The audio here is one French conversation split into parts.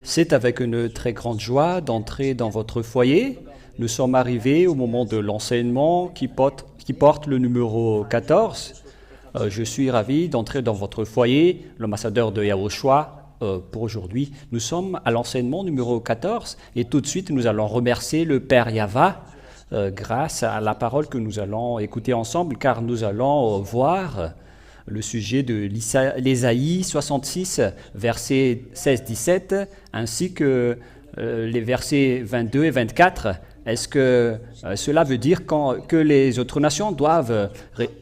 C'est avec une très grande joie d'entrer dans votre foyer. Nous sommes arrivés au moment de l'enseignement qui porte le numéro 14. Je suis ravi d'entrer dans votre foyer, l'ambassadeur de Yahushua, pour aujourd'hui. Nous sommes à l'enseignement numéro 14 et tout de suite nous allons remercier le Père Yava grâce à la parole que nous allons écouter ensemble, car nous allons voir le sujet de l'Ésaïe 66, versets 16-17, ainsi que les versets 22 et 24. Est-ce que cela veut dire que les autres nations doivent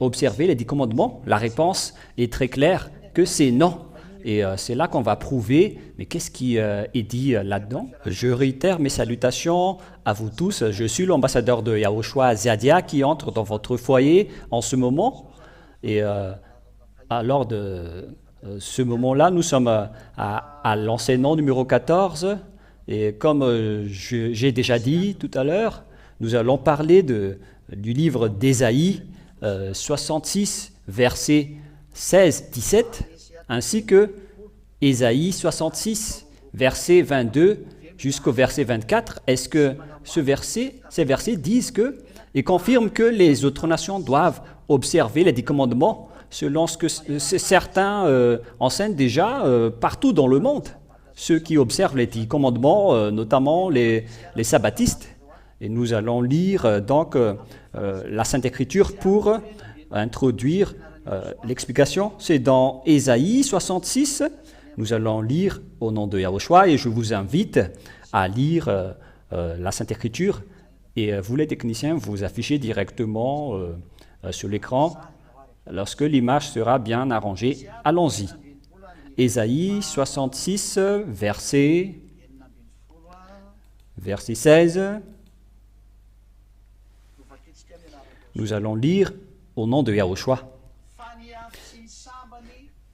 observer les 10 commandements? La réponse est très claire, que c'est non. Et c'est là qu'on va prouver, mais qu'est-ce qui est dit là-dedans? Je réitère mes salutations à vous tous. Je suis l'ambassadeur de Yahushua Ziadia qui entre dans votre foyer en ce moment. Et lors de ce moment-là, nous sommes à l'enseignement numéro 14. Et comme j'ai déjà dit tout à l'heure, nous allons parler du livre d'Ésaïe 66, versets 16-17, ainsi que Ésaïe 66, verset 22 jusqu'au verset 24. Est-ce que ces versets disent et confirment que les autres nations doivent observer les 10 commandements selon ce que certains enseignent déjà partout dans le monde? Ceux qui observent les 10 commandements, notamment les sabbatistes. Et nous allons lire donc la Sainte Écriture pour introduire l'explication. C'est dans Ésaïe 66. Nous allons lire au nom de Yahushua et je vous invite à lire la Sainte Écriture. Et vous, les techniciens, vous affichez directement sur l'écran lorsque l'image sera bien arrangée. Allons-y. Ésaïe 66, verset 16. Nous allons lire au nom de Yahushua.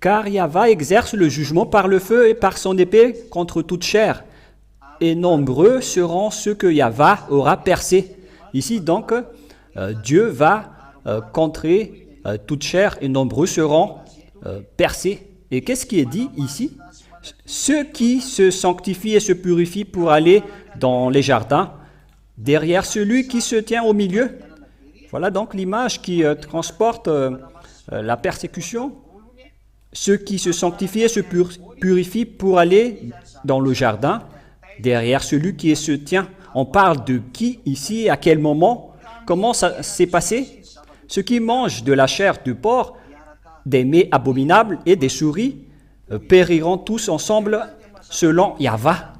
Car Yahva exerce le jugement par le feu et par son épée contre toute chair, et nombreux seront ceux que Yahva aura percés. Ici donc, Dieu va contrer toute chair et nombreux seront percés. Et qu'est-ce qui est dit ici? Ceux qui se sanctifient et se purifient pour aller dans les jardins, derrière celui qui se tient au milieu. Voilà donc l'image qui transporte la persécution. Ceux qui se sanctifient et se purifient pour aller dans le jardin, derrière celui qui se tient. On parle de qui ici, à quel moment, comment ça s'est passé? Ceux qui mangent de la chair du porc, des mets abominables et des souris périront tous ensemble selon Yahva.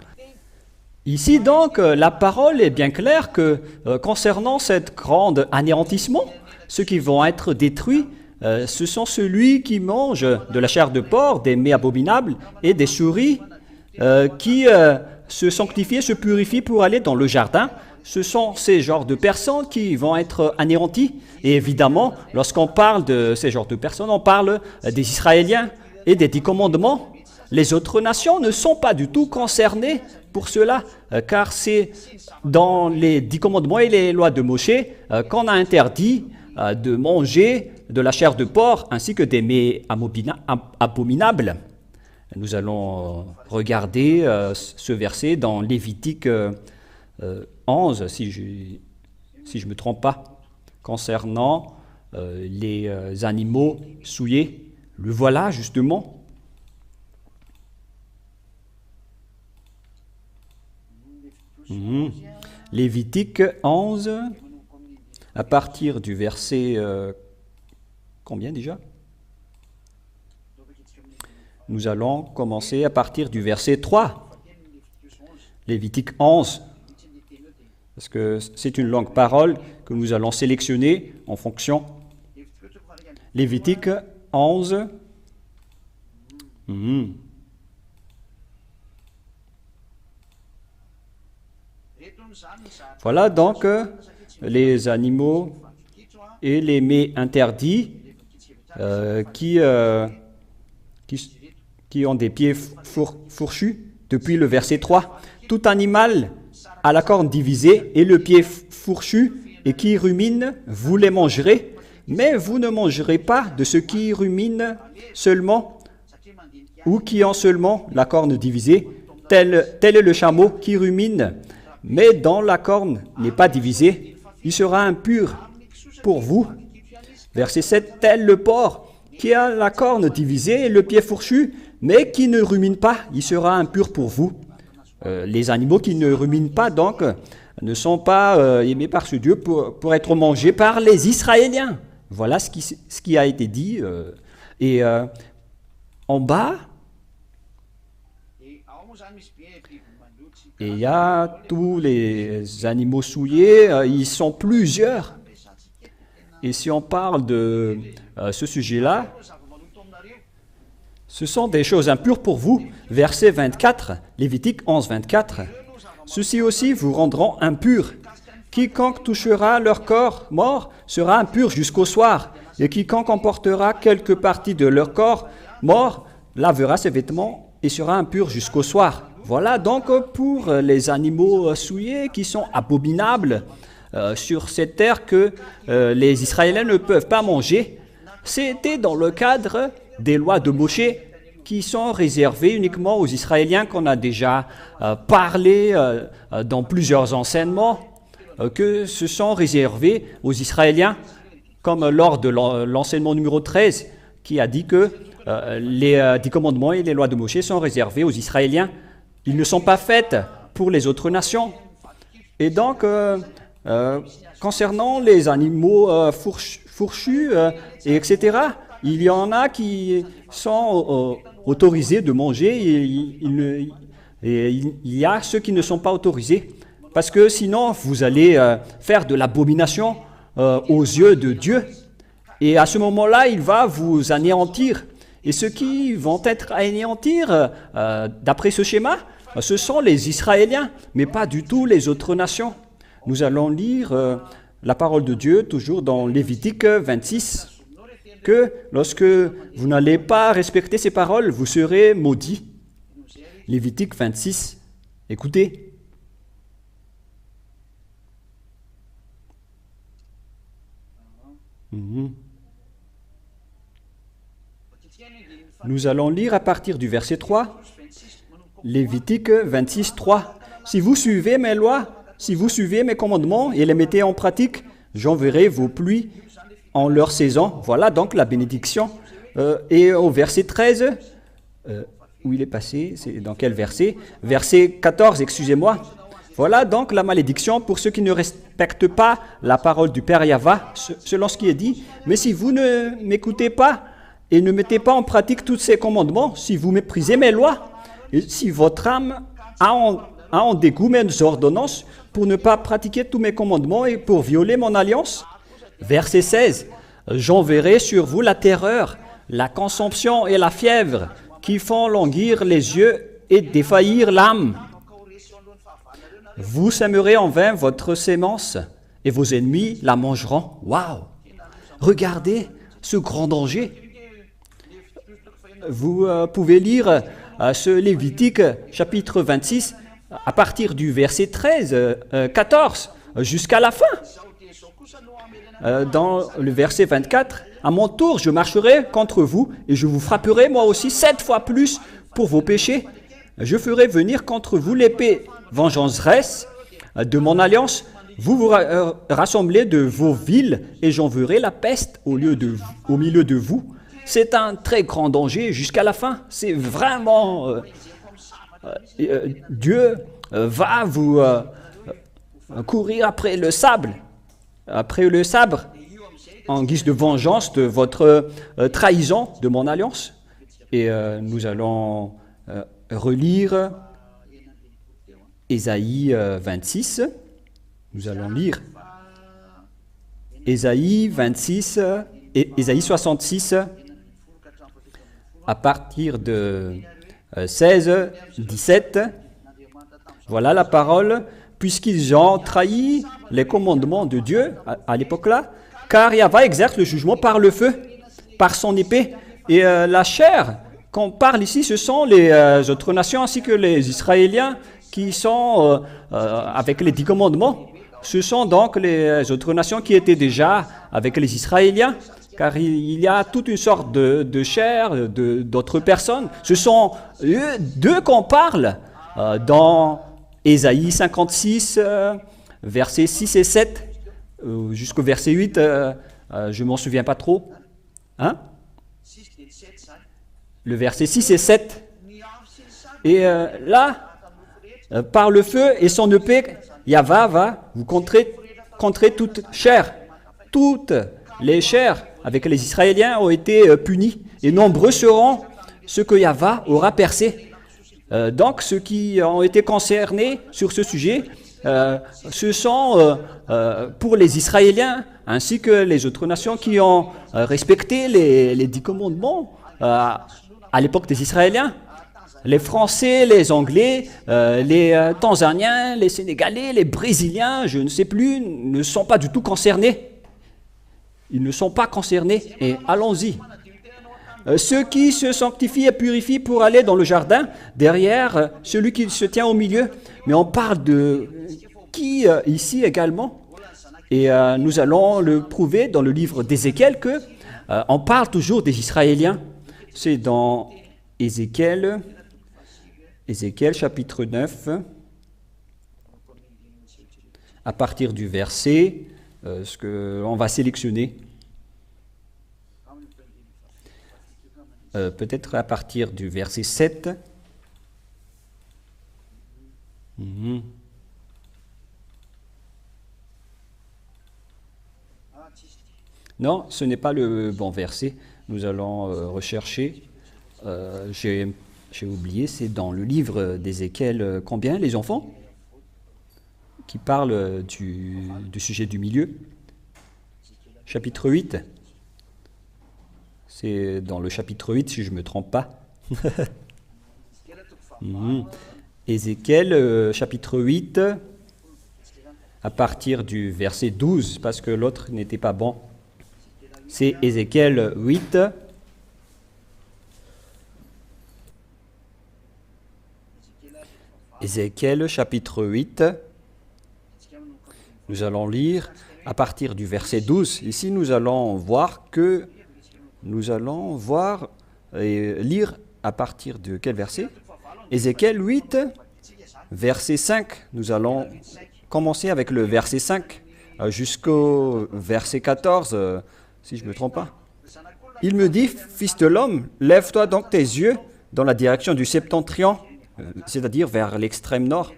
Ici donc, la parole est bien claire que concernant cet grand anéantissement, ceux qui vont être détruits, ce sont ceux qui mangent de la chair de porc, des mets abominables et des souris qui se sanctifient, se purifient pour aller dans le jardin. Ce sont ces genres de personnes qui vont être anéantis. Et évidemment, lorsqu'on parle de ces genres de personnes, on parle des Israéliens et des 10 commandements. Les autres nations ne sont pas du tout concernées pour cela, car c'est dans les 10 commandements et les lois de Moshe qu'on a interdit de manger de la chair de porc ainsi que des mets abominables. Nous allons regarder ce verset dans Lévitique 11, si je ne me trompe pas, concernant les animaux souillés. Le voilà justement. Lévitique 11, à partir du verset... combien déjà? Nous allons commencer à partir du verset 3. Lévitique 11. Parce que c'est une longue parole que nous allons sélectionner en fonction. Lévitique 11. Voilà donc les animaux et les mets interdits qui ont des pieds fourchus depuis le verset 3. Tout animal à la corne divisée et le pied fourchu et qui rumine, vous les mangerez, mais vous ne mangerez pas de ceux qui ruminent seulement ou qui ont seulement la corne divisée, tel est le chameau qui rumine, mais dont la corne n'est pas divisée. Il sera impur pour vous. Verset 7, tel le porc qui a la corne divisée et le pied fourchu, mais qui ne rumine pas, il sera impur pour vous. Les animaux qui ne ruminent pas, donc, ne sont pas aimés par ce Dieu pour être mangés par les Israéliens. Voilà ce qui a été dit. Et en bas, et il y a tous les animaux souillés, ils sont plusieurs. Et si on parle de ce sujet-là, ce sont des choses impures pour vous. Verset 24, Lévitique 11, 24. Ceux-ci aussi vous rendront impurs. Quiconque touchera leur corps mort sera impur jusqu'au soir. Et quiconque emportera quelque partie de leur corps mort lavera ses vêtements et sera impur jusqu'au soir. Voilà donc pour les animaux souillés qui sont abominables sur cette terre que les Israéliens ne peuvent pas manger. C'était dans le cadre des lois de Moshe qui sont réservées uniquement aux Israéliens, qu'on a déjà parlé dans plusieurs enseignements, que ce sont réservés aux Israéliens, comme lors de l'enseignement numéro 13, qui a dit que les 10 commandements et les lois de Moshe sont réservés aux Israéliens. Ils ne sont pas faits pour les autres nations. Et donc, concernant les animaux fourchus, etc., il y en a qui sont autorisés de manger et il y a ceux qui ne sont pas autorisés. Parce que sinon, vous allez faire de l'abomination aux yeux de Dieu. Et à ce moment-là, il va vous anéantir. Et ceux qui vont être anéantis, d'après ce schéma, ce sont les Israéliens, mais pas du tout les autres nations. Nous allons lire la parole de Dieu, toujours dans Lévitique 26, que lorsque vous n'allez pas respecter ces paroles, vous serez maudits. Lévitique 26, écoutez. Nous allons lire à partir du verset 3, Lévitique 26, 3. Si vous suivez mes lois, si vous suivez mes commandements et les mettez en pratique, j'enverrai vos pluies en leur saison. Voilà donc la bénédiction. Et au verset 13, où il est passé, c'est dans quel verset? Verset 14, excusez-moi. Voilà donc la malédiction pour ceux qui ne respectent pas la parole du Père Yahva, selon ce qui est dit. Mais si vous ne m'écoutez pas et ne mettez pas en pratique tous ces commandements, si vous méprisez mes lois, et si votre âme a en dégoût mes ordonnances pour ne pas pratiquer tous mes commandements et pour violer mon alliance. Verset 16, j'enverrai sur vous la terreur, la consomption et la fièvre qui font languir les yeux et défaillir l'âme. Vous sèmerez en vain votre sémence et vos ennemis la mangeront. Waouh! Regardez ce grand danger. Vous pouvez lire ce Lévitique chapitre 26 à partir du verset 13, 14 jusqu'à la fin. Dans le verset 24, à mon tour, je marcherai contre vous et je vous frapperai moi aussi 7 fois plus pour vos péchés. Je ferai venir contre vous l'épée vengeresse de mon alliance. Vous vous rassemblez de vos villes et j'enverrai la peste au milieu de vous. C'est un très grand danger jusqu'à la fin. C'est vraiment... Dieu va vous courir après le sabre, en guise de vengeance de votre trahison de mon alliance. Et nous allons relire Ésaïe 26. Nous allons lire Ésaïe 26 et Ésaïe 66 à partir de 16, 17. Voilà la parole. Puisqu'ils ont trahi les commandements de Dieu à l'époque-là, car Yahva exerce le jugement par le feu, par son épée. Et la chair qu'on parle ici, ce sont les autres nations ainsi que les Israéliens qui sont avec les 10 commandements. Ce sont donc les autres nations qui étaient déjà avec les Israéliens, car il y a toute une sorte de chair, d'autres personnes. Ce sont d'eux qu'on parle dans Ésaïe 56, versets 6 et 7, jusqu'au verset 8, je ne m'en souviens pas trop. Hein? Le verset 6 et 7. Et là, par le feu et son épée, Yahva va vous contrer toute chair. Toutes les chairs avec les Israéliens ont été punis, et nombreux seront ceux que Yahva aura percés. Donc, ceux qui ont été concernés sur ce sujet, ce sont pour les Israéliens, ainsi que les autres nations qui ont respecté les 10 commandements à l'époque des Israéliens. Les Français, les Anglais, les Tanzaniens, les Sénégalais, les Brésiliens, je ne sais plus, ne sont pas du tout concernés. Ils ne sont pas concernés. Et allons-y. Ceux qui se sanctifient et purifient pour aller dans le jardin, derrière celui qui se tient au milieu. Mais on parle de qui ici également? Et nous allons le prouver dans le livre d'Ézéchiel que on parle toujours des Israéliens. C'est dans Ézéchiel chapitre 9, à partir du verset, ce qu'on va sélectionner. Peut-être à partir du verset 7. Non, ce n'est pas le bon verset. Nous allons rechercher. J'ai oublié, c'est dans le livre d'Ézéchiel, combien, les enfants? Qui parle du sujet du milieu. Chapitre 8. C'est dans le chapitre 8, si je ne me trompe pas. Ézéchiel, chapitre 8, à partir du verset 12, parce que l'autre n'était pas bon. C'est Ézéchiel 8. Ézéchiel, chapitre 8. Nous allons lire à partir du verset 12. Ici, nous allons voir et lire à partir de quel verset? Ézéchiel 8, verset 5. Nous allons commencer avec le verset 5 jusqu'au verset 14, si je ne me trompe pas. Il me dit, fils de l'homme, lève-toi donc tes yeux dans la direction du septentrion, c'est-à-dire vers l'extrême nord.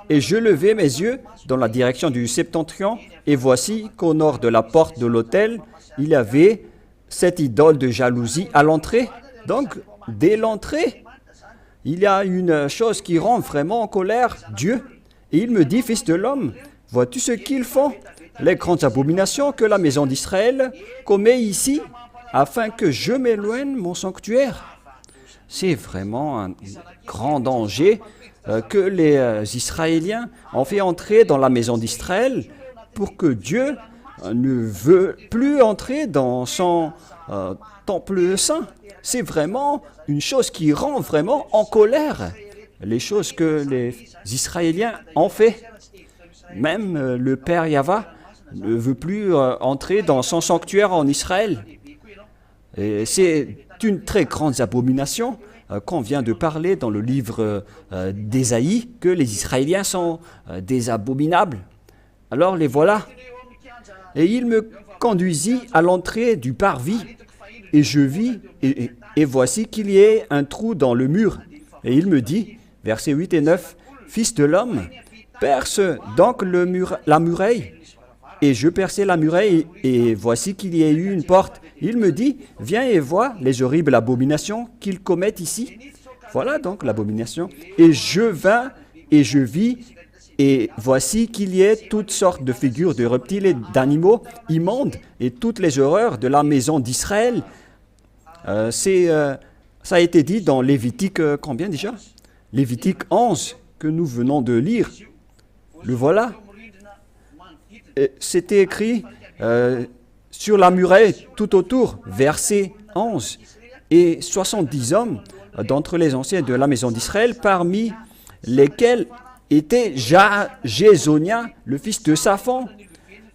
Et je levai mes yeux dans la direction du septentrion, et voici qu'au nord de la porte de l'autel, il y avait cette idole de jalousie à l'entrée. Donc, dès l'entrée, il y a une chose qui rend vraiment en colère Dieu. Et il me dit, fils de l'homme, vois-tu ce qu'ils font? Les grandes abominations que la maison d'Israël commet ici, afin que je m'éloigne mon sanctuaire. C'est vraiment un grand danger que les Israéliens ont fait entrer dans la maison d'Israël pour que Dieu ne veut plus entrer dans son temple saint. C'est vraiment une chose qui rend vraiment en colère les choses que les Israéliens ont fait. Même le Père Yahva ne veut plus entrer dans son sanctuaire en Israël. Et c'est une très grande abomination qu'on vient de parler dans le livre d'Ésaïe, que les Israéliens sont des abominables. Alors les voilà. Et il me conduisit à l'entrée du parvis, et je vis, et voici qu'il y ait un trou dans le mur. Et il me dit, versets 8 et 9, « Fils de l'homme, perce donc la muraille. » Et je perçai la muraille, et voici qu'il y a eu une porte. Il me dit, « Viens et vois les horribles abominations qu'ils commettent ici. » Voilà donc l'abomination. Et je vins, et je vis, et voici qu'il y ait toutes sortes de figures de reptiles et d'animaux immondes, et toutes les horreurs de la maison d'Israël. Ça a été dit dans Lévitique, combien déjà? Lévitique 11, que nous venons de lire. Le voilà. C'était écrit sur la muraille tout autour, verset 11. Et 70 hommes d'entre les anciens de la maison d'Israël, parmi lesquels était Jézonia, le fils de Saphan,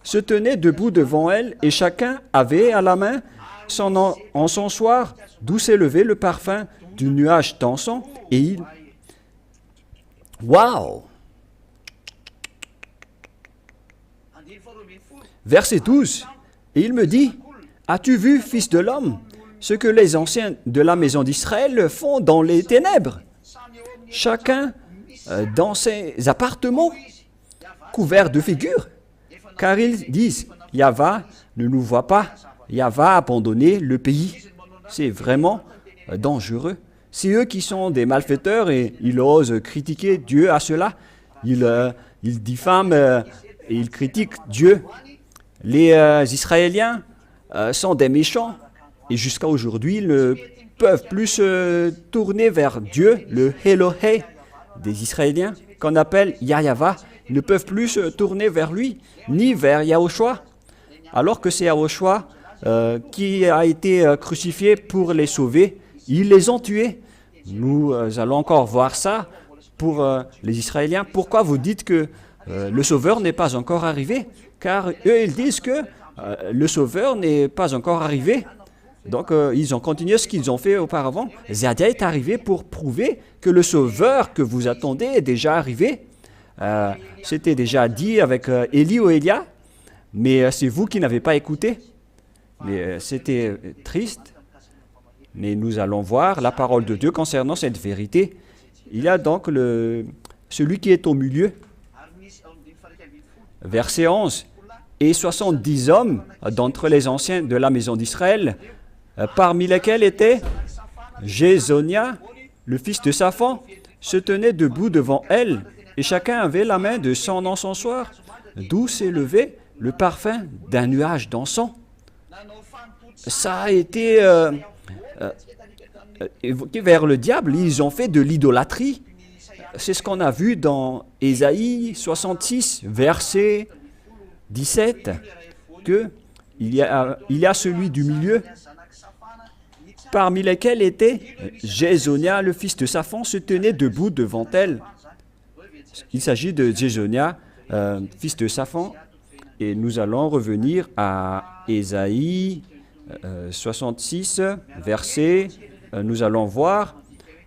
se tenaient debout devant elle, et chacun avait à la main son encensoir, d'où s'élevait le parfum du nuage d'encens, et Waouh! Verset 12. Et il me dit, as-tu vu, fils de l'homme, ce que les anciens de la maison d'Israël font dans les ténèbres? Chacun dans ses appartements, couverts de figures. Car ils disent, Yahva ne nous voit pas, Yahva a abandonné le pays. C'est vraiment dangereux. C'est eux qui sont des malfaiteurs et ils osent critiquer Dieu à cela. Ils diffament et ils critiquent Dieu. Les Israéliens sont des méchants et jusqu'à aujourd'hui, ils ne peuvent plus se tourner vers Dieu, le Elohé des Israéliens, qu'on appelle Yahva. Ils ne peuvent plus se tourner vers lui, ni vers Yahushua, alors que c'est Yahushua qui a été crucifié pour les sauver. Ils les ont tués. Nous allons encore voir ça pour les Israéliens. Pourquoi vous dites que le Sauveur n'est pas encore arrivé? Car eux, ils disent que le Sauveur n'est pas encore arrivé. Donc, ils ont continué ce qu'ils ont fait auparavant. Zadia est arrivé pour prouver que le Sauveur que vous attendez est déjà arrivé. C'était déjà dit avec Élie ou Élia, mais c'est vous qui n'avez pas écouté. Mais c'était triste. Mais nous allons voir la parole de Dieu concernant cette vérité. Il y a donc celui qui est au milieu. Verset 11. Et 70 hommes d'entre les anciens de la maison d'Israël, parmi lesquels était Jézonia, le fils de Saphan, se tenaient debout devant elle, et chacun avait la main de son encensoir, d'où s'élevait le parfum d'un nuage d'encens. Ça a été évoqué vers le diable. Ils ont fait de l'idolâtrie. C'est ce qu'on a vu dans Ésaïe 66, verset 17, que il y a celui du milieu, parmi lesquels était Jézonia, le fils de Saphan, se tenait debout devant elle. Il s'agit de Jézonia, fils de Saphan, et nous allons revenir à Ésaïe 66, verset, nous allons voir,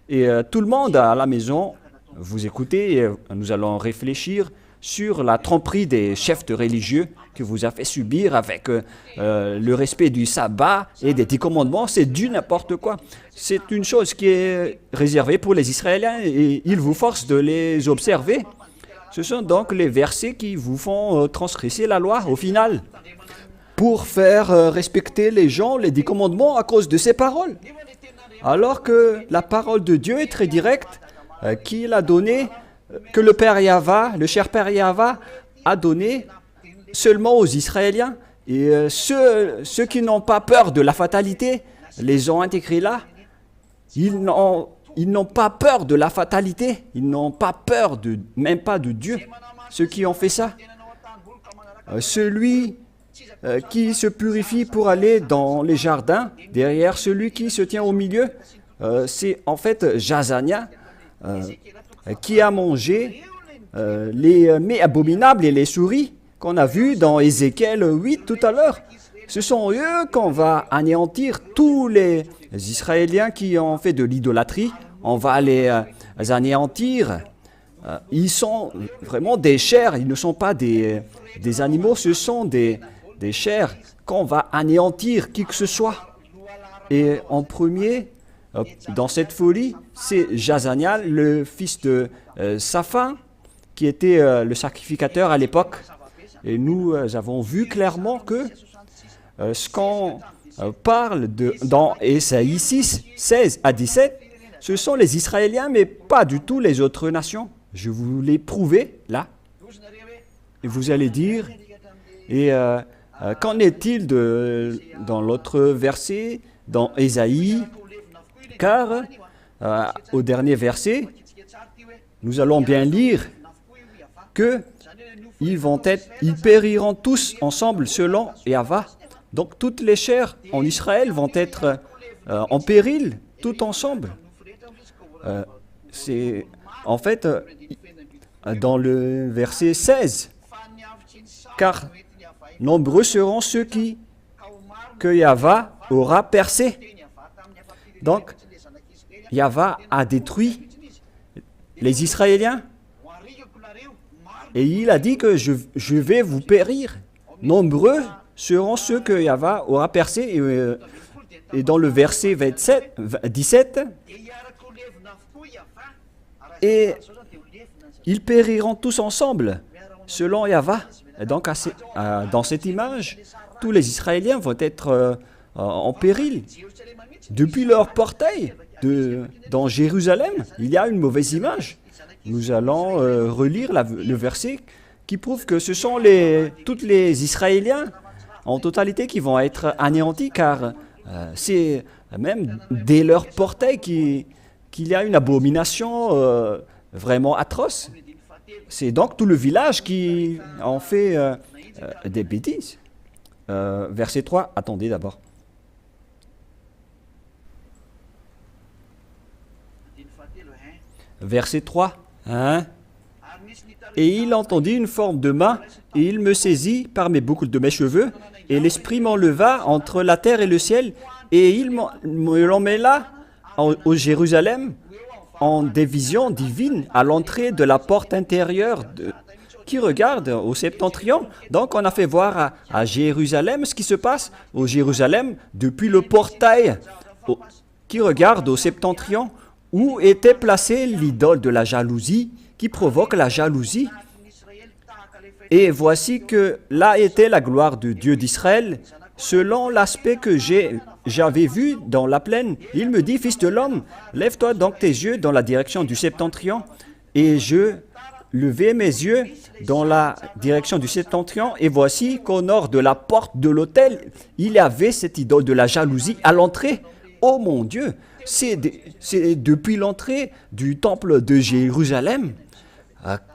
et tout le monde à la maison, vous écoutez, et nous allons réfléchir sur la tromperie des chefs de religieux que vous a fait subir avec le respect du sabbat et des 10 commandements. C'est du n'importe quoi. C'est une chose qui est réservée pour les Israéliens et ils vous forcent de les observer. Ce sont donc les versets qui vous font transgresser la loi au final pour faire respecter les gens, les 10 commandements à cause de ces paroles. Alors que la parole de Dieu est très directe, qu'il a donné, que le Père Yahva, le cher Père Yahva, a donné seulement aux Israéliens. Et ceux qui n'ont pas peur de la fatalité, les ont intégrés là. Ils n'ont pas peur de la fatalité. Ils n'ont pas peur même pas de Dieu, ceux qui ont fait ça. Celui qui se purifie pour aller dans les jardins, derrière celui qui se tient au milieu, c'est en fait Jazania, qui a mangé les mets abominables et les souris qu'on a vus dans Ézéchiel 8 tout à l'heure. Ce sont eux qu'on va anéantir, tous les Israéliens qui ont fait de l'idolâtrie. On va les anéantir. Ils sont vraiment des chairs, ils ne sont pas des animaux, ce sont des chairs qu'on va anéantir qui que ce soit. Et en premier, dans cette folie, c'est Jazania, le fils de Saphan, qui était le sacrificateur à l'époque. Et nous avons vu clairement que ce qu'on parle dans Ésaïe 6, 16 à 17, ce sont les Israéliens, mais pas du tout les autres nations. Je vous l'ai prouvé là. Et vous allez dire, et qu'en est-il dans l'autre verset, dans Ésaïe? Car au dernier verset, nous allons bien lire que ils périront tous ensemble selon Yahva. Donc toutes les chairs en Israël vont être en péril, tout ensemble. C'est en fait dans le verset 16, car nombreux seront ceux que Yahva aura percés. Donc Yahva a détruit les Israéliens Et il a dit que je vais vous périr. Nombreux seront ceux que Yahva aura percés. Et dans le verset 17, et ils périront tous ensemble, selon Yahva. Et donc, dans cette image, tous les Israéliens vont être en péril. Depuis leur portail dans Jérusalem, il y a une mauvaise image. Nous allons relire le verset qui prouve que ce sont tous les Israéliens en totalité qui vont être anéantis, car c'est même dès leur portail qu'il y a une abomination vraiment atroce. C'est donc tout le village qui en fait des bêtises. Verset 3, attendez d'abord. Verset 3, hein? Et il entendit une forme de main, et il me saisit par mes boucles de mes cheveux, et l'esprit m'enleva entre la terre et le ciel, et il me l'emmena au Jérusalem, en des visions divines, à l'entrée de la porte intérieure qui regarde au septentrion. Donc on a fait voir à Jérusalem ce qui se passe au Jérusalem depuis le portail qui regarde au septentrion, où était placée l'idole de la jalousie, qui provoque la jalousie. Et voici que là était la gloire de Dieu d'Israël, selon l'aspect que j'avais vu dans la plaine. Il me dit, fils de l'homme, lève-toi donc tes yeux dans la direction du septentrion. Et je levai mes yeux dans la direction du septentrion, et voici qu'au nord de la porte de l'autel, il y avait cette idole de la jalousie à l'entrée. Oh mon Dieu! C'est depuis l'entrée du temple de Jérusalem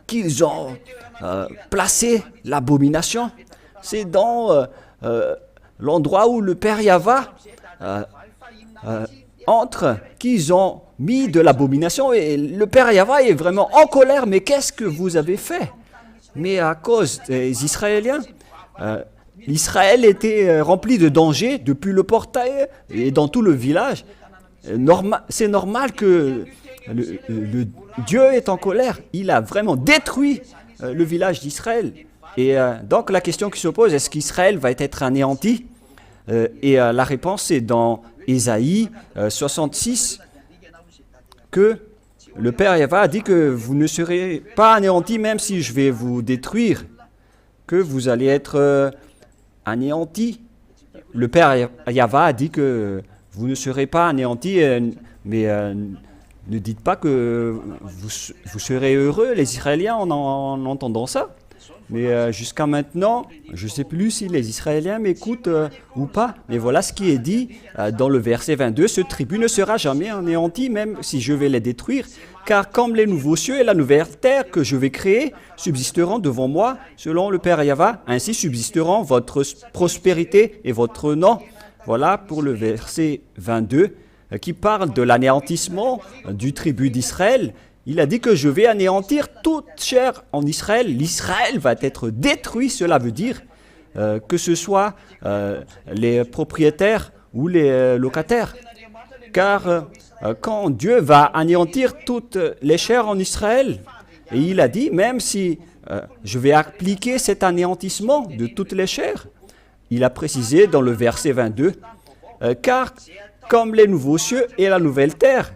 qu'ils ont placé l'abomination. C'est dans l'endroit où le Père Yahva entre qu'ils ont mis de l'abomination. Et le Père Yahva est vraiment en colère. Mais qu'est-ce que vous avez fait? Mais à cause des Israéliens, Israël était rempli de dangers depuis le portail et dans tout le village. C'est normal que le Dieu est en colère. Il a vraiment détruit le village d'Israël. Et donc la question qui se pose, est-ce qu'Israël va être anéanti? Et la réponse est dans Ésaïe 66, que le Père Yahva a dit que vous ne serez pas anéantis même si je vais vous détruire, que vous allez être anéantis. Le Père Yahva a dit que vous ne serez pas anéantis, mais ne dites pas que vous serez heureux, les Israéliens, en entendant ça. Mais jusqu'à maintenant, je ne sais plus si les Israéliens m'écoutent ou pas. Mais voilà ce qui est dit dans le verset 22. Ce tribut ne sera jamais anéanti, même si je vais les détruire. Car comme les nouveaux cieux et la nouvelle terre que je vais créer subsisteront devant moi, selon le Père Yahva, ainsi subsisteront votre prospérité et votre nom. Voilà pour le verset 22 qui parle de l'anéantissement du tribut d'Israël. Il a dit que je vais anéantir toute chair en Israël. L'Israël va être détruit, cela veut dire que ce soit les propriétaires ou les locataires. Car quand Dieu va anéantir toutes les chairs en Israël, et il a dit, même si je vais appliquer cet anéantissement de toutes les chairs, il a précisé dans le verset 22, car comme les nouveaux cieux et la nouvelle terre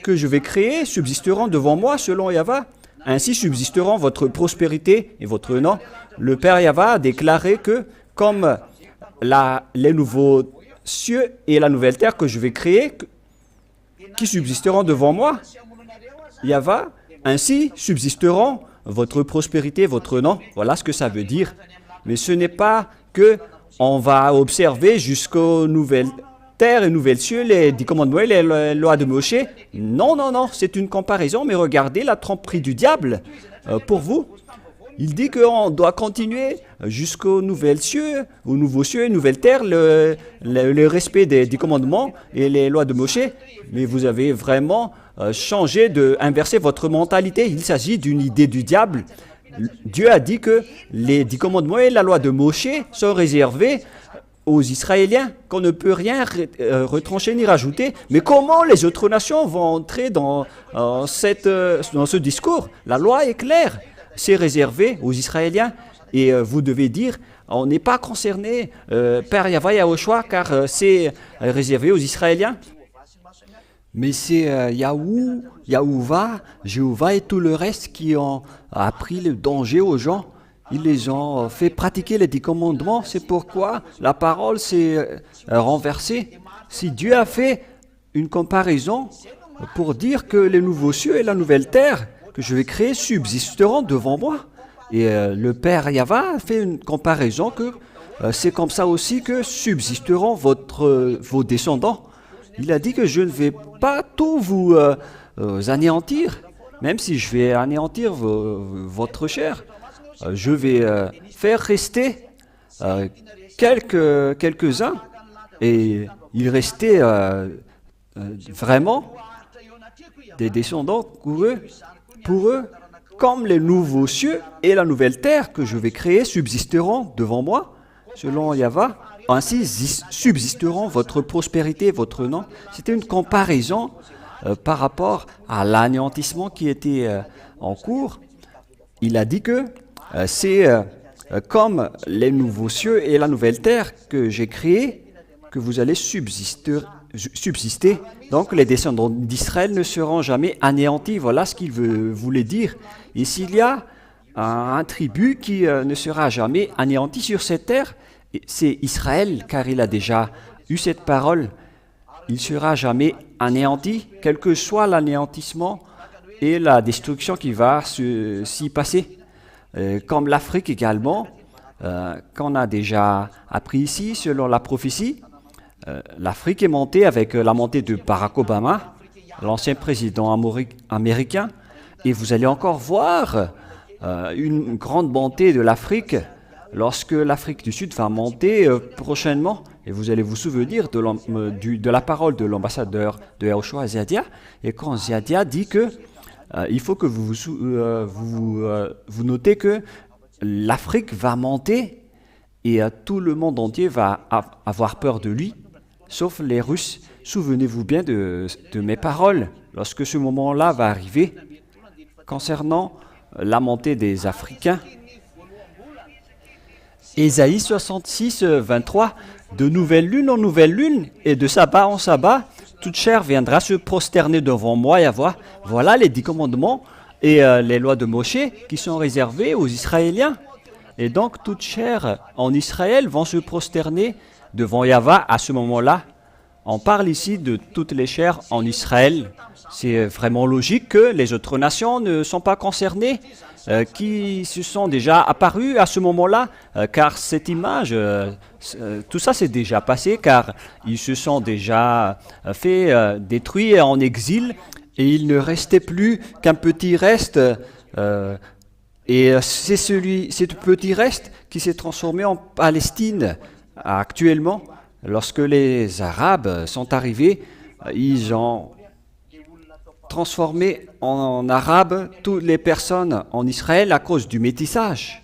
que je vais créer subsisteront devant moi selon Yahva, ainsi subsisteront votre prospérité et votre nom. Le Père Yahva a déclaré que comme les nouveaux cieux et la nouvelle terre que je vais créer, qui subsisteront devant moi, Yahva, ainsi subsisteront votre prospérité, votre nom. Voilà ce que ça veut dire. Mais ce n'est pas que on va observer jusqu'aux nouvelles terres et nouvelles cieux, les 10 commandements et les lois de Moshe. Non, non, non, c'est une comparaison, mais regardez la tromperie du diable pour vous. Il dit qu'on doit continuer jusqu'aux nouvelles cieux, aux nouveaux cieux et nouvelles terres, le respect des 10 commandements et les lois de Moshe. Mais vous avez vraiment changé, inversé votre mentalité. Il s'agit d'une idée du diable. Dieu a dit que les 10 commandements et la loi de Moshe sont réservés aux Israéliens, qu'on ne peut rien retrancher ni rajouter. Mais comment les autres nations vont entrer dans ce discours? La loi est claire. c'est réservé aux Israéliens. Et vous devez dire, on n'est pas concerné par Yahweh Yahushua car c'est réservé aux Israéliens. Mais c'est Yahuwah, Jéhovah et tout le reste qui ont appris le danger aux gens. Ils les ont fait pratiquer les 10 commandements. C'est pourquoi la parole s'est renversée. Si Dieu a fait une comparaison pour dire que les nouveaux cieux et la nouvelle terre que je vais créer subsisteront devant moi, et le Père Yahweh a fait une comparaison que c'est comme ça aussi que subsisteront vos descendants. Il a dit que je ne vais pas tout vous anéantir, même si je vais anéantir votre chair. Je vais faire rester quelques-uns, et il restait vraiment des descendants pour eux, comme les nouveaux cieux et la nouvelle terre que je vais créer subsisteront devant moi, selon Yahweh. Ainsi subsisteront votre prospérité, votre nom. C'était une comparaison par rapport à l'anéantissement qui était en cours. Il a dit que c'est comme les nouveaux cieux et la nouvelle terre que j'ai créés, que vous allez subsister. Donc les descendants d'Israël ne seront jamais anéantis. Voilà ce qu'il voulait dire. Et s'il y a un tribut qui ne sera jamais anéanti sur cette terre, c'est Israël, car il a déjà eu cette parole. Il ne sera jamais anéanti, quel que soit l'anéantissement et la destruction qui va s'y passer. Comme l'Afrique également, qu'on a déjà appris ici, selon la prophétie, l'Afrique est montée avec la montée de Barack Obama, l'ancien président américain, et vous allez encore voir une grande montée de l'Afrique lorsque l'Afrique du Sud va monter prochainement. Et vous allez vous souvenir de la parole de l'ambassadeur de Yahushua, Ziadia, et quand Ziadia dit que il faut que vous notez que l'Afrique va monter et tout le monde entier va avoir peur de lui, sauf les Russes. Souvenez-vous bien de mes paroles lorsque ce moment-là va arriver concernant la montée des Africains. Ésaïe 66, 23, de nouvelle lune en nouvelle lune et de sabbat en sabbat, toute chair viendra se prosterner devant moi et avoir. Voilà les 10 commandements et les lois de Moshe qui sont réservées aux Israéliens. Et donc toute chair en Israël vont se prosterner devant Yahweh à ce moment-là. On parle ici de toutes les chairs en Israël. C'est vraiment logique que les autres nations ne sont pas concernées, qui se sont déjà apparues à ce moment-là, car cette image, tout ça s'est déjà passé, car ils se sont déjà fait détruire en exil, et il ne restait plus qu'un petit reste, et c'est ce petit reste qui s'est transformé en Palestine actuellement. Lorsque les Arabes sont arrivés, ils ont transformé en Arabes toutes les personnes en Israël à cause du métissage.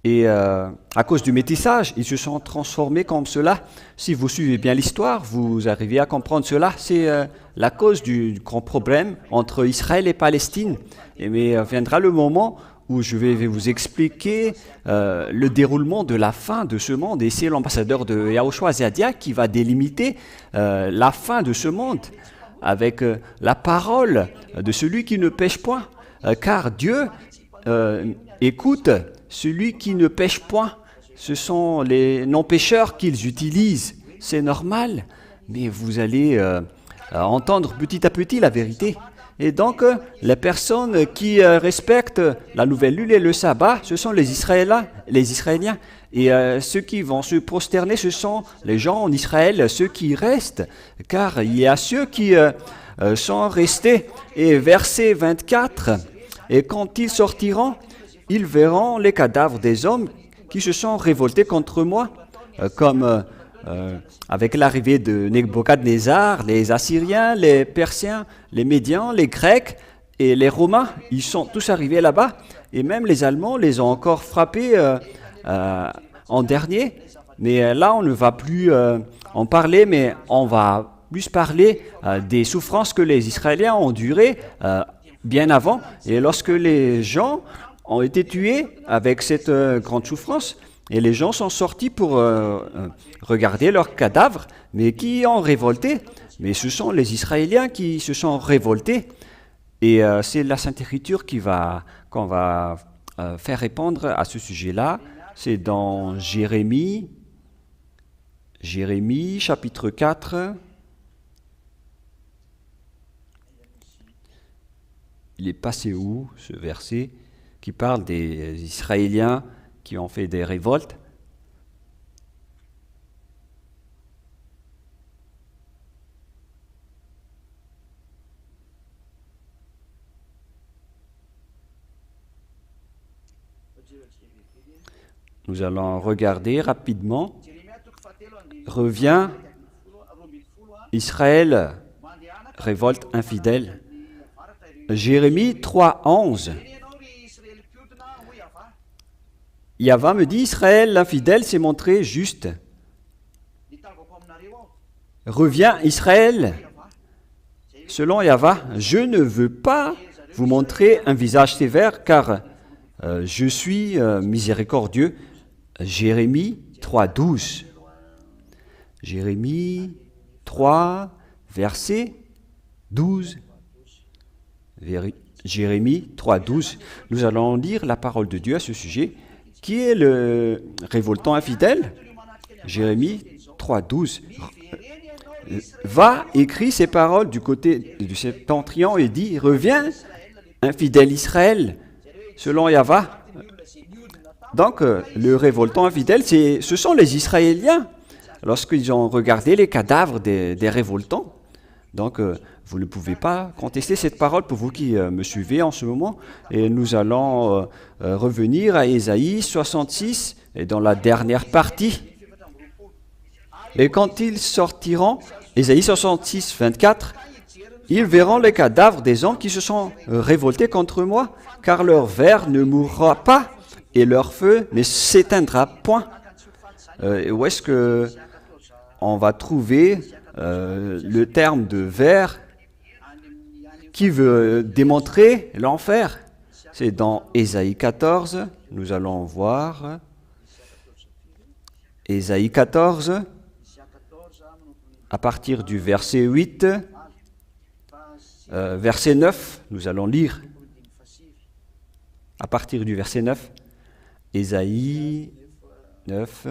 Et à cause du métissage, ils se sont transformés comme cela. Si vous suivez bien l'histoire, vous arrivez à comprendre cela. C'est la cause du grand problème entre Israël et Palestine. Mais viendra le moment où je vais vous expliquer le déroulement de la fin de ce monde. Et c'est l'ambassadeur de Yahushua Ziadia qui va délimiter la fin de ce monde avec la parole de celui qui ne pêche point. Car Dieu écoute celui qui ne pêche point. Ce sont les non-pécheurs qu'ils utilisent. C'est normal, mais vous allez entendre petit à petit la vérité. Et donc, les personnes qui respectent la nouvelle lune et le sabbat, ce sont les Israéliens. Et ceux qui vont se prosterner, ce sont les gens en Israël, ceux qui restent. Car il y a ceux qui sont restés. Et verset 24, « Et quand ils sortiront, ils verront les cadavres des hommes qui se sont révoltés contre moi, comme... avec l'arrivée de Nebuchadnezzar, les Assyriens, les Persiens, les Médians, les Grecs et les Romains, ils sont tous arrivés là-bas. Et même les Allemands les ont encore frappés en dernier. Mais là, on ne va plus en parler, mais on va plus parler des souffrances que les Israéliens ont endurées bien avant. Et lorsque les gens ont été tués avec cette grande souffrance, et les gens sont sortis pour regarder leurs cadavres, mais qui ont révolté. Mais ce sont les Israéliens qui se sont révoltés. Et c'est la Sainte Écriture qu'on va faire répondre à ce sujet-là. C'est dans Jérémie chapitre 4. Il est passé où, ce verset, qui parle des Israéliens qui ont fait des révoltes? Nous allons regarder rapidement. Revient, Israël, révolte infidèle. Jérémie 3:11. Yahva me dit, Israël, l'infidèle, s'est montré juste. Reviens, Israël, selon Yahva, je ne veux pas vous montrer un visage sévère, car je suis miséricordieux. Jérémie 3:12. Jérémie 3, verset 12. Jérémie 3:12. Nous allons lire la parole de Dieu à ce sujet. Qui est le révoltant infidèle? Jérémie 3:12. Va, écrit ces paroles du côté du septentrion et dit, reviens, infidèle Israël, selon Yahva. Donc, le révoltant infidèle, ce sont les Israéliens, lorsqu'ils ont regardé les cadavres des révoltants. Donc, vous ne pouvez pas contester cette parole pour vous qui me suivez en ce moment. Et nous allons revenir à Ésaïe 66, et dans la dernière partie. Et quand ils sortiront, Ésaïe 66, 24, ils verront les cadavres des hommes qui se sont révoltés contre moi, car leur ver ne mourra pas et leur feu ne s'éteindra point. Où est-ce que on va trouver le terme de ver qui veut démontrer l'enfer? C'est dans Ésaïe 14, nous allons voir. Ésaïe 14, à partir du verset 8, verset 9, nous allons lire. À partir du verset 9, Ésaïe 9,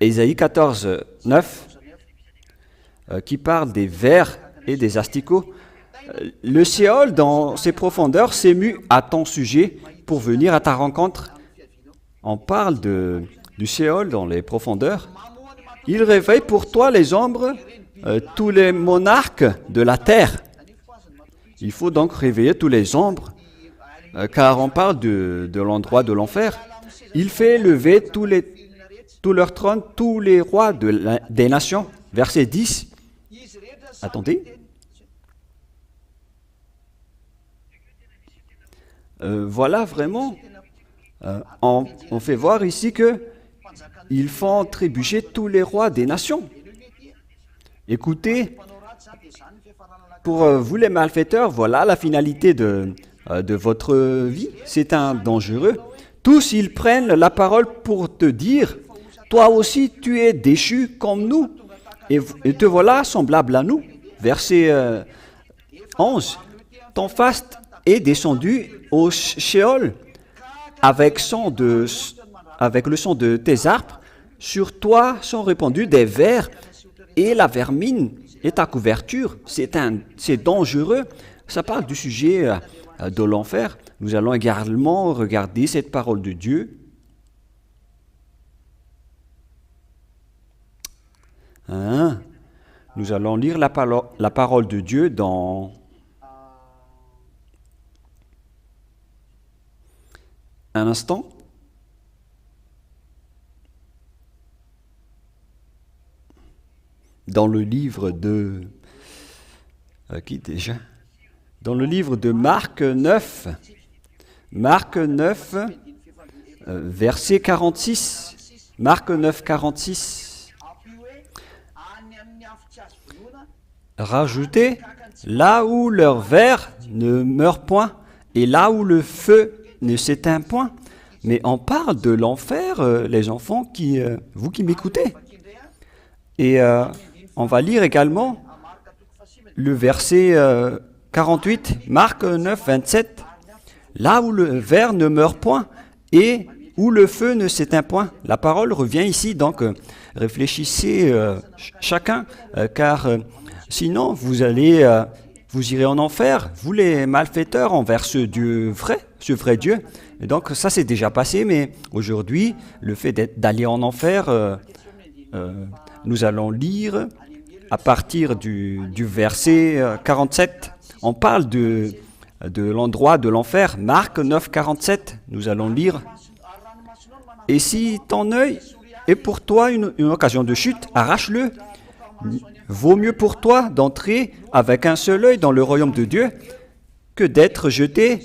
Ésaïe 14, 9, qui parle des vers et des asticots. Le Séol, dans ses profondeurs, s'émut à ton sujet pour venir à ta rencontre. On parle du Séol dans les profondeurs. Il réveille pour toi les ombres, tous les monarques de la terre. Il faut donc réveiller tous les ombres, car on parle de l'endroit de l'enfer. Il fait lever tous leurs trônes, tous les rois des nations. Verset 10. Attendez. Voilà vraiment. On fait voir ici que ils font trébucher tous les rois des nations. Écoutez, pour vous les malfaiteurs, voilà la finalité de votre vie. C'est un dangereux. Tous, ils prennent la parole pour te dire, toi aussi, tu es déchu comme nous, et te voilà semblable à nous. Verset 11. Ton faste est descendu au Sheol avec le son de tes harpes. Sur toi sont répandus des vers et la vermine est ta couverture. C'est dangereux. Ça parle du sujet de l'enfer. Nous allons également regarder cette parole de Dieu. Nous allons lire la parole de Dieu dans un instant. Dans le livre de... qui déjà? Dans le livre de Marc 9. Marc 9, verset 46. Marc 9, 46. rajouté, là où leur ver ne meurt point, et là où le feu ne s'éteint point. Mais on parle de l'enfer, les enfants, vous qui m'écoutez. Et on va lire également le verset 48, Marc 9, 27. Là où le ver ne meurt point et où le feu ne s'éteint point. La parole revient ici, donc réfléchissez chacun, car sinon vous irez en enfer, vous les malfaiteurs, envers ce vrai Dieu. Et donc ça c'est déjà passé, mais aujourd'hui, le fait d'aller en enfer, nous allons lire à partir du verset 47. On parle de l'endroit de l'enfer, Marc 9, 47. Nous allons lire. Et si ton œil est pour toi une occasion de chute, arrache-le. Vaut mieux pour toi d'entrer avec un seul œil dans le royaume de Dieu que d'être jeté,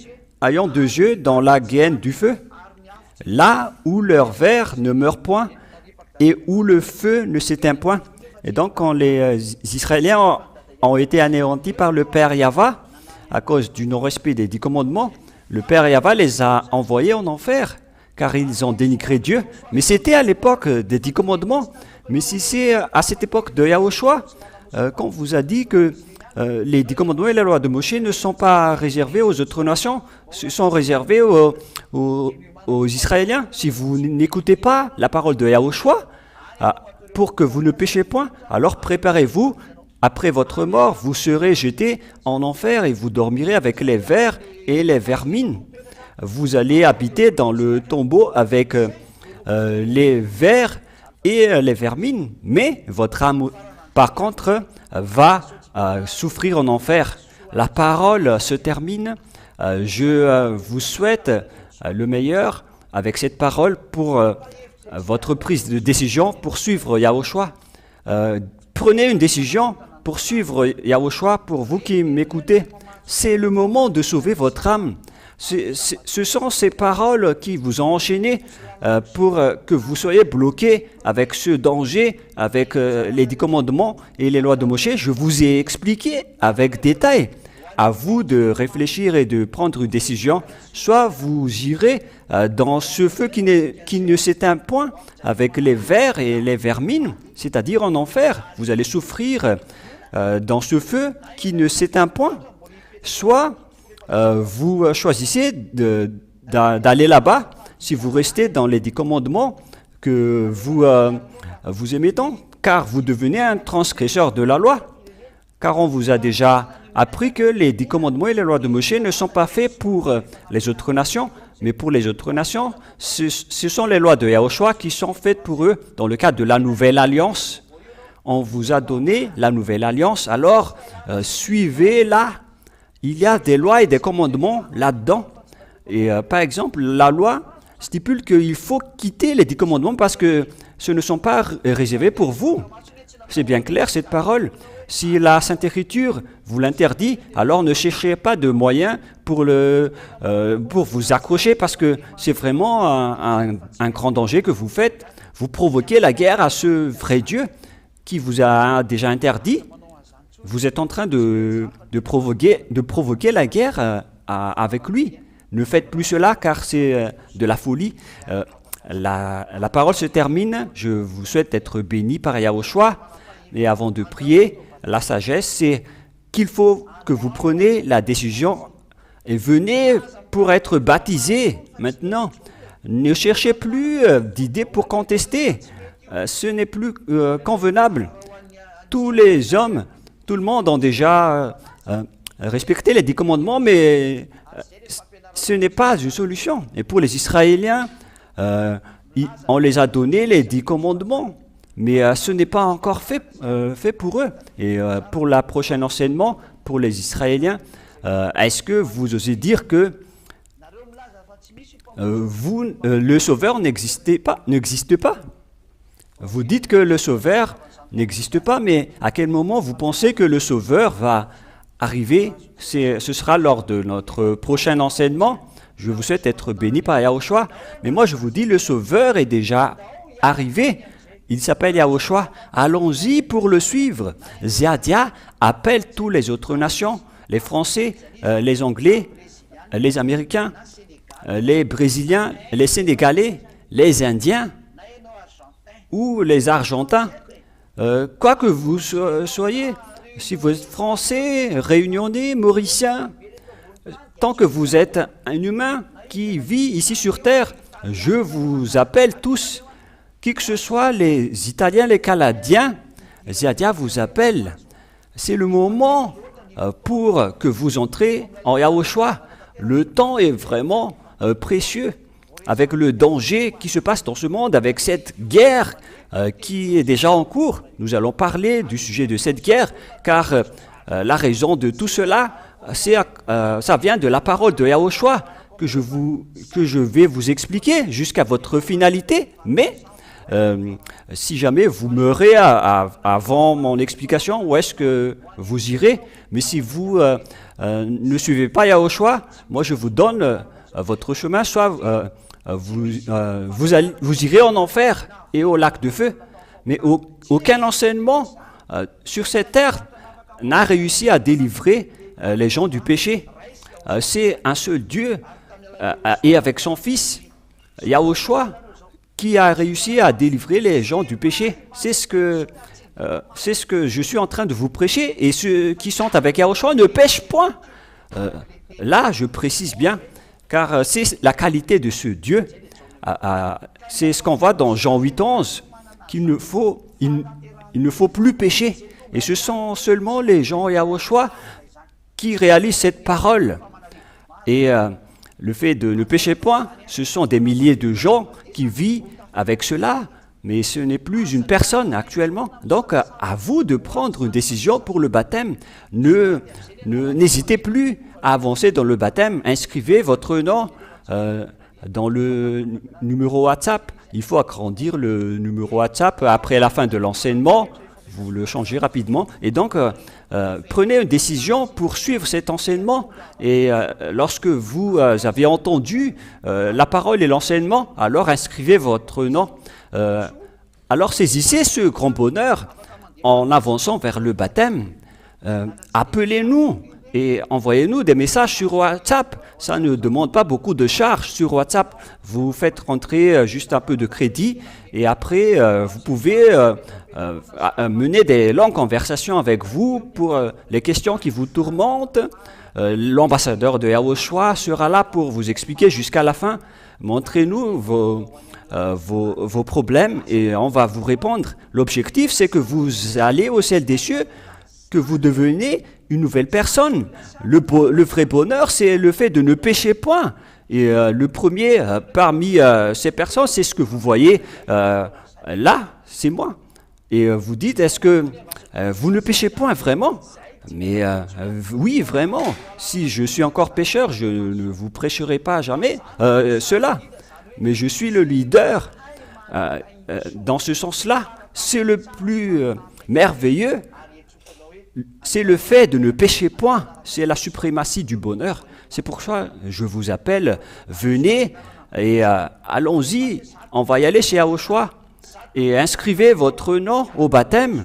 ayant deux yeux, dans la gaine du feu. Là où leur ver ne meurt point et où le feu ne s'éteint point. Et donc, quand les Israéliens ont été anéantis par le Père Yahva, à cause du non-respect des 10 commandements, le Père Yahva les a envoyés en enfer, car ils ont dénigré Dieu. Mais c'était à l'époque des 10 commandements. Mais si c'est à cette époque de Yahushua, qu'on vous a dit que les 10 commandements et la loi de Moshe ne sont pas réservés aux autres nations, ce sont réservés aux Israéliens. Si vous n'écoutez pas la parole de Yahushua, pour que vous ne péchiez point, alors préparez-vous. Après votre mort, vous serez jetés en enfer et vous dormirez avec les vers et les vermines. Vous allez habiter dans le tombeau avec les vers et les vermines, mais votre âme, par contre, va souffrir en enfer. La parole se termine. Je vous souhaite le meilleur avec cette parole pour votre prise de décision pour suivre Yahushua. Prenez une décision pour suivre Yahushua, pour vous qui m'écoutez. C'est le moment de sauver votre âme. Ce sont ces paroles qui vous ont enchaîné pour que vous soyez bloqués avec ce danger, avec les 10 commandements et les lois de Moshe. Je vous ai expliqué avec détail. À vous de réfléchir et de prendre une décision. Soit vous irez dans ce feu qui ne s'éteint point avec les vers et les vermines, c'est-à-dire en enfer. Vous allez souffrir dans ce feu qui ne s'éteint point. Soit vous choisissez d'aller là-bas si vous restez dans les 10 commandements que vous aimez tant, car vous devenez un transgresseur de la loi. Car on vous a déjà appris que les 10 commandements et les lois de Moshe ne sont pas faits pour les autres nations, mais pour les autres nations, ce sont les lois de Yahushua qui sont faites pour eux dans le cadre de la nouvelle alliance. On vous a donné la nouvelle alliance, alors suivez-la. Il y a des lois et des commandements là-dedans. Et par exemple, la loi stipule qu'il faut quitter les 10 commandements parce que ce ne sont pas réservés pour vous. C'est bien clair cette parole. Si la Sainte Écriture vous l'interdit, alors ne cherchez pas de moyens pour vous accrocher parce que c'est vraiment un grand danger que vous faites. Vous provoquez la guerre à ce vrai Dieu qui vous a déjà interdit. Vous êtes en train de provoquer la guerre avec lui. Ne faites plus cela car c'est de la folie. La parole se termine. Je vous souhaite être béni par Yahushua. Et avant de prier, la sagesse, c'est qu'il faut que vous preniez la décision et venez pour être baptisé maintenant. Ne cherchez plus d'idées pour contester. Ce n'est plus convenable. Tous les hommes, tout le monde ont déjà respecté les 10 commandements, mais ce n'est pas une solution. Et pour les Israéliens, on les a donné les 10 commandements. Mais ce n'est pas encore fait pour eux. Et pour la prochaine enseignement, pour les Israéliens, est-ce que vous osez dire que le Sauveur n'existe pas? Vous dites que le Sauveur n'existe pas, mais à quel moment vous pensez que le Sauveur va arriver? Ce sera lors de notre prochain enseignement. Je vous souhaite être béni par Yahushua. Mais moi, je vous dis, le Sauveur est déjà arrivé. Il s'appelle Yahushua. Allons-y pour le suivre. Ziadia appelle toutes les autres nations, les Français, les Anglais, les Américains, les Brésiliens, les Sénégalais, les Indiens ou les Argentins. Quoi que vous soyez, si vous êtes Français, Réunionnais, Mauriciens, tant que vous êtes un humain qui vit ici sur Terre, je vous appelle tous. Qui que ce soit, les Italiens, les Canadiens, Ziadia vous appelle. C'est le moment pour que vous entrez en Yahushua. Le temps est vraiment précieux. Avec le danger qui se passe dans ce monde, avec cette guerre qui est déjà en cours. Nous allons parler du sujet de cette guerre, car la raison de tout cela, ça vient de la parole de Yahushua que je vais vous expliquer jusqu'à votre finalité. Mais si jamais vous meurez avant mon explication, où est-ce que vous irez? Mais si vous ne suivez pas Yahushua, moi je vous donne votre chemin, soit vous irez en enfer et au lac de feu. Mais aucun enseignement sur cette terre n'a réussi à délivrer les gens du péché. C'est un seul Dieu et avec son Fils, Yahushua, qui a réussi à délivrer les gens du péché. C'est ce que je suis en train de vous prêcher. Et ceux qui sont avec Yahushua ne pêchent point. Là, je précise bien, car c'est la qualité de ce Dieu. C'est ce qu'on voit dans Jean 8:11, qu'il ne faut plus pécher. Et ce sont seulement les gens Yahushua qui réalisent cette parole. Et le fait de ne pécher point, ce sont des milliers de gens qui vivent avec cela, mais ce n'est plus une personne actuellement. Donc, à vous de prendre une décision pour le baptême. N'hésitez plus à avancer dans le baptême. Inscrivez votre nom dans le numéro WhatsApp. Il faut agrandir le numéro WhatsApp après la fin de l'enseignement. Vous le changez rapidement. Et donc, prenez une décision pour suivre cet enseignement. Et lorsque vous avez entendu la parole et l'enseignement, alors inscrivez votre nom. Alors saisissez ce grand bonheur en avançant vers le baptême. Appelez-nous et envoyez-nous des messages sur WhatsApp. Ça ne demande pas beaucoup de charges sur WhatsApp. Vous faites rentrer juste un peu de crédit et après, vous pouvez mener des longues conversations avec vous pour les questions qui vous tourmentent. L'ambassadeur de Yahushua sera là pour vous expliquer jusqu'à la fin. Montrez-nous vos problèmes et on va vous répondre. L'objectif, c'est que vous allez au ciel des cieux, que vous devenez une nouvelle personne. Le vrai bonheur, c'est le fait de ne pécher point. Et le premier parmi ces personnes, c'est ce que vous voyez là, c'est moi. Et vous dites, est-ce que vous ne péchez point vraiment? Mais oui, vraiment. Si je suis encore pécheur, je ne vous prêcherai pas jamais cela. Mais je suis le leader dans ce sens-là. C'est le plus merveilleux. C'est le fait de ne pécher point. C'est la suprématie du bonheur. C'est pour ça que je vous appelle, venez et allons-y. On va y aller chez Yahushua et inscrivez votre nom au baptême.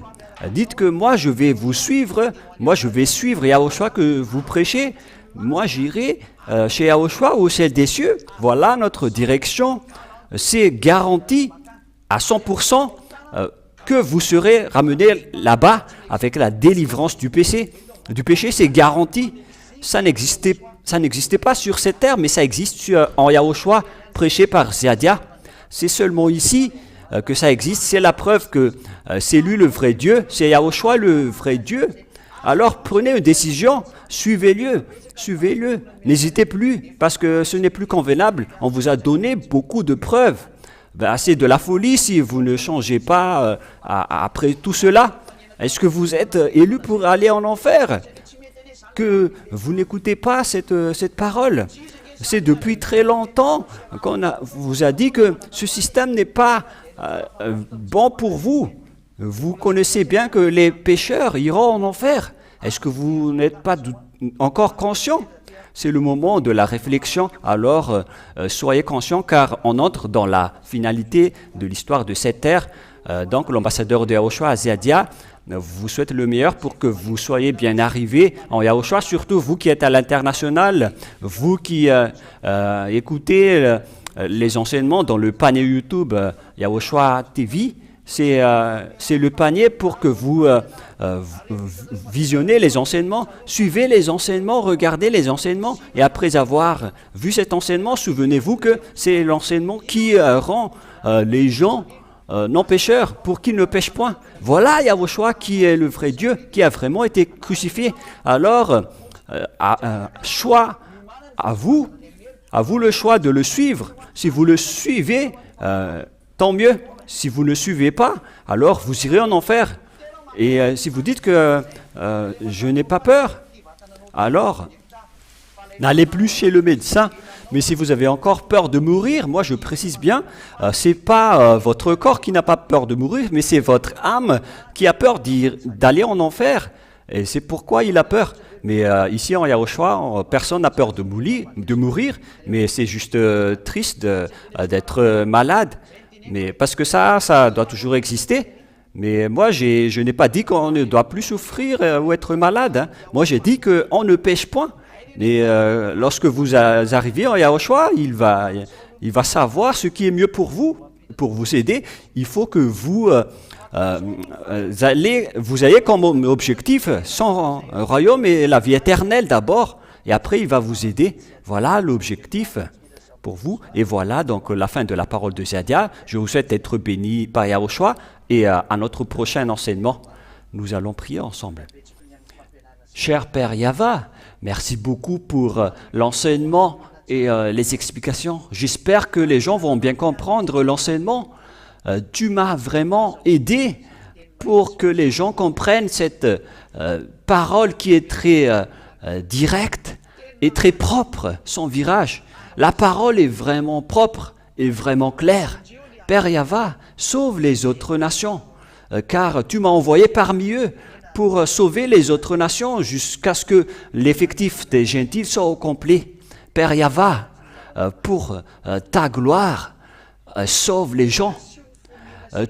Dites que moi je vais vous suivre. Moi je vais suivre Yahushua que vous prêchez. Moi j'irai chez Yahushua au ciel des cieux. Voilà notre direction. C'est garanti à 100% que vous serez ramené là-bas avec la délivrance du péché. C'est garanti. Ça n'existait pas sur cette terre, mais ça existe en Yahushua, prêché par Ziadia. C'est seulement ici que ça existe. C'est la preuve que c'est lui le vrai Dieu, c'est Yahushua le vrai Dieu. Alors prenez une décision, suivez-le. N'hésitez plus, parce que ce n'est plus convenable. On vous a donné beaucoup de preuves. C'est de la folie si vous ne changez pas après tout cela. Est-ce que vous êtes élu pour aller en enfer? Que vous n'écoutez pas cette parole? C'est depuis très longtemps qu'on vous a dit que ce système n'est pas bon pour vous. Vous connaissez bien que les pécheurs iront en enfer. Est-ce que vous n'êtes pas encore conscient? C'est le moment de la réflexion, alors soyez conscients car on entre dans la finalité de l'histoire de cette terre. Donc l'ambassadeur de Yahushua à Ziadia vous souhaite le meilleur pour que vous soyez bien arrivés en Yahushua, surtout vous qui êtes à l'international, vous qui écoutez les enseignements dans le panier YouTube Yahushua TV. C'est le panier pour que vous visionnez les enseignements, suivez les enseignements, regardez les enseignements. Et après avoir vu cet enseignement, souvenez-vous que c'est l'enseignement qui rend les gens non pécheurs pour qu'ils ne pêchent point. Voilà Yahushua qui est le vrai Dieu, qui a vraiment été crucifié. Alors, choix à vous le choix de le suivre. Si vous le suivez, tant mieux. Si vous ne le suivez pas, alors vous irez en enfer. Et si vous dites que je n'ai pas peur, alors n'allez plus chez le médecin. Mais si vous avez encore peur de mourir, moi je précise bien, c'est pas votre corps qui n'a pas peur de mourir, mais c'est votre âme qui a peur d'aller en enfer. Et c'est pourquoi il a peur. Mais ici en Yahushua, personne n'a peur de mourir, mais c'est juste triste d'être malade. Mais parce que ça doit toujours exister. Mais moi, je n'ai pas dit qu'on ne doit plus souffrir ou être malade. Hein. Moi, j'ai dit qu'on ne pêche point. Et lorsque vous arrivez en Yahushua, il va savoir ce qui est mieux pour vous aider. Il faut que vous ayez comme objectif son royaume et la vie éternelle d'abord. Et après, il va vous aider. Voilà l'objectif pour vous. Et voilà donc la fin de la parole de Ziadia. Je vous souhaite d'être bénis par Yahushua. Et à notre prochain enseignement, nous allons prier ensemble. Cher Père Yava, merci beaucoup pour l'enseignement et les explications. J'espère que les gens vont bien comprendre l'enseignement. Tu m'as vraiment aidé pour que les gens comprennent cette parole qui est très directe et très propre, sans virage. La parole est vraiment propre et vraiment claire. Père Yava, sauve les autres nations, car tu m'as envoyé parmi eux pour sauver les autres nations jusqu'à ce que l'effectif des gentils soit au complet. Père Yava, pour ta gloire, sauve les gens.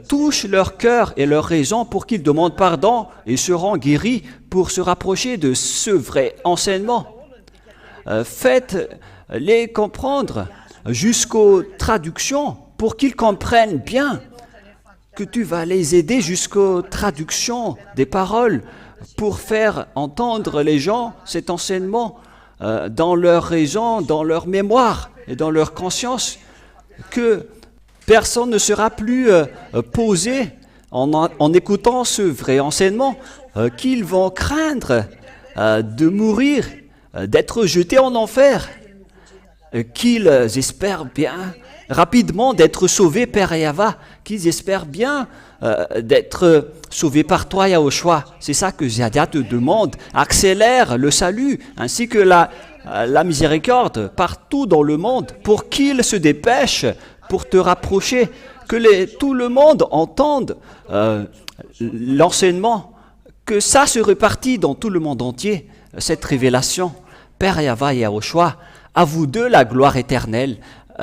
Touche leur cœur et leur raison pour qu'ils demandent pardon et seront guéris pour se rapprocher de ce vrai enseignement. Faites-les comprendre jusqu'aux traductions pour qu'ils comprennent bien que tu vas les aider jusqu'aux traductions des paroles pour faire entendre les gens cet enseignement dans leur raison, dans leur mémoire et dans leur conscience, que personne ne sera plus posé en écoutant ce vrai enseignement, qu'ils vont craindre de mourir, d'être jetés en enfer, qu'ils espèrent bien rapidement d'être sauvés, Père Yava, qu'ils espèrent bien d'être sauvés par toi, Yahushua. C'est ça que Ziadia te demande. Accélère le salut ainsi que la miséricorde partout dans le monde pour qu'ils se dépêchent pour te rapprocher, que tout le monde entende l'enseignement, que ça se répartit dans tout le monde entier, cette révélation. Père Yava et Yahushua, à vous deux la gloire éternelle.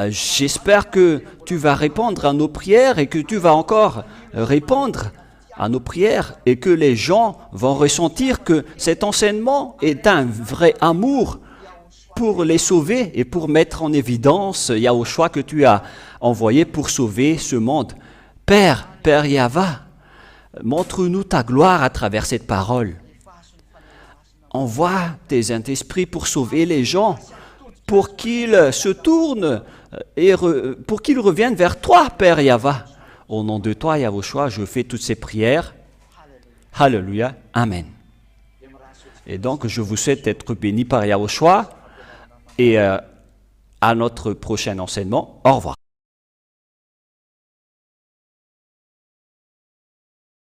J'espère que tu vas répondre à nos prières et que tu vas encore répondre à nos prières et que les gens vont ressentir que cet enseignement est un vrai amour pour les sauver et pour mettre en évidence Yahushua que tu as envoyé pour sauver ce monde. Père Yava, montre-nous ta gloire à travers cette parole. Envoie tes Saint-Esprits pour sauver les gens, pour qu'ils se tournent et pour qu'ils reviennent vers toi, Père Yava. Au nom de toi, Yahushua, je fais toutes ces prières. Alléluia. Amen. Et donc, je vous souhaite d'être bénis par Yahushua et à notre prochain enseignement. Au revoir.